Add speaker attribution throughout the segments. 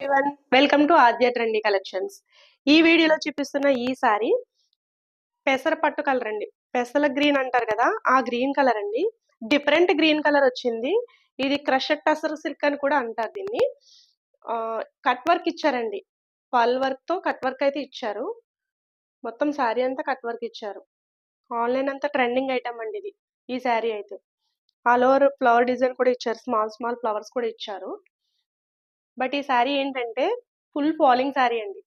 Speaker 1: Everyone, welcome to Aadya trendy collections. ఈ వీడియోలో చూపిస్తున్న ఈ సారీ పెసర పట్టు కలర్ అండి. పెసల గ్రీన్ అంటారు కదా, ఆ గ్రీన్ కలర్ అండి. డిఫరెంట్ గ్రీన్ కలర్ వచ్చింది. ఇది క్రషర్ టసర్ సిల్క్ అని కూడా అంటారు దీన్ని. కట్ వర్క్ ఇచ్చారండి. పల్ వర్క్ తో కట్ వర్క్ అయితే ఇచ్చారు. మొత్తం శారీ అంతా కట్ వర్క్ ఇచ్చారు. ఆన్లైన్ అంతా ట్రెండింగ్ ఐటమ్ అండి ఇది. ఈ శారీ అయితే ఆల్ ఓవర్ ఫ్లవర్ డిజైన్ కూడా ఇచ్చారు. స్మాల్ స్మాల్ ఫ్లవర్స్ కూడా ఇచ్చారు. బట్ ఈ శారీ ఏంటంటే ఫుల్ ఫాలింగ్ శారీ అండి.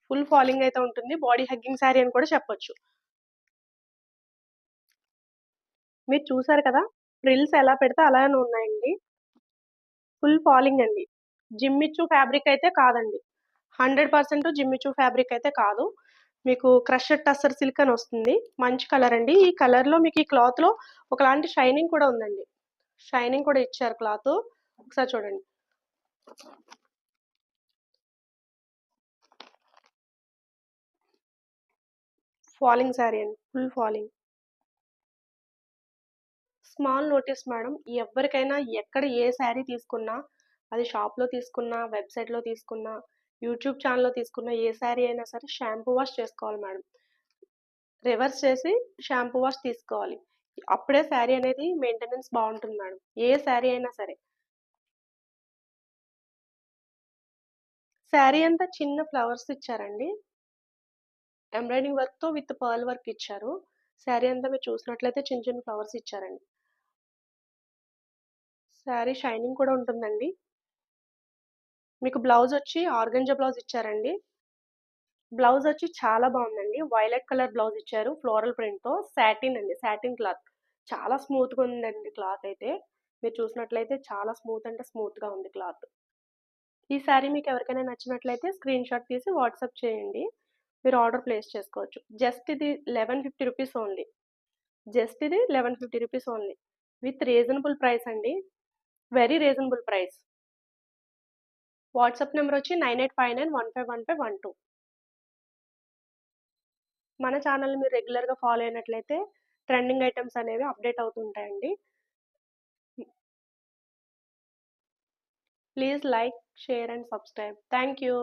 Speaker 1: ఫుల్ ఫాలింగ్ అయితే ఉంటుంది. బాడీ హగ్గింగ్ శారీ అని కూడా చెప్పొచ్చు. మీరు చూసారు కదా, ఫ్రిల్స్ ఎలా పెడితే అలానే ఉన్నాయండి. ఫుల్ ఫాలింగ్ అండి. జిమ్మిచూ ఫ్యాబ్రిక్ అయితే కాదండి. 100% జిమ్మిచూ ఫ్యాబ్రిక్ అయితే కాదు. మీకు క్రషర్ టస్సర్ సిల్క్ అని వస్తుంది. మంచి కలర్ అండి. ఈ కలర్ లో మీకు ఈ క్లాత్ లో ఒకలాంటి షైనింగ్ కూడా ఉందండి. షైనింగ్ కూడా ఇచ్చారు క్లాత్. ఒకసారి చూడండి. ఫాలింగ్ శారీ అండి. Full falling. Small notice madam, ఎవరికైనా ఎక్కడ ఏ శారీ తీసుకున్నా, అది షాప్లో తీసుకున్నా, వెబ్సైట్లో తీసుకున్నా, యూట్యూబ్ ఛానల్లో తీసుకున్నా, ఏ శారీ అయినా సరే షాంపూ వాష్ చేసుకోవాలి మేడం. రివర్స్ చేసి షాంపూ వాష్ తీసుకోవాలి. అప్పుడే శారీ అనేది మెయింటెనెన్స్ బాగుంటుంది మేడం, ఏ శారీ అయినా సరే. శారీ అంతా చిన్న ఫ్లవర్స్ ఇచ్చారండి. ఎంబ్రాయిడింగ్ వర్క్తో విత్ పర్ల్ వర్క్ ఇచ్చారు. శారీ అంతా మీరు చూసినట్లయితే చిన్న చిన్న ఫ్లవర్స్ ఇచ్చారండి. శారీ షైనింగ్ కూడా ఉంటుందండి. మీకు బ్లౌజ్ వచ్చి ఆర్గంజా బ్లౌజ్ ఇచ్చారండి. బ్లౌజ్ వచ్చి చాలా బాగుందండి. వైలెట్ కలర్ బ్లౌజ్ ఇచ్చారు ఫ్లోరల్ ప్రింట్తో. సాటిన్ అండి, సాటిన్ క్లాత్. చాలా స్మూత్గా ఉందండి క్లాత్ అయితే. మీరు చూసినట్లయితే చాలా స్మూత్ అంటే స్మూత్గా ఉంది క్లాత్. ఈ శారీ మీకు ఎవరికైనా నచ్చినట్లయితే స్క్రీన్ షాట్ తీసి వాట్సాప్ చేయండి. మీరు ఆర్డర్ ప్లేస్ చేసుకోవచ్చు. జస్ట్ ఇది 1150 రూపీస్ ఓన్లీ. జస్ట్ ఇది 1150 rupees only. With reasonable price అండి. Very reasonable price. WhatsApp number వచ్చి 9859151512. మన ఛానల్ని మీరు రెగ్యులర్గా ఫాలో అయినట్లయితే ట్రెండింగ్ ఐటమ్స్ అనేవి అప్డేట్ అవుతుంటాయండి. Please like, share and subscribe. Thank you.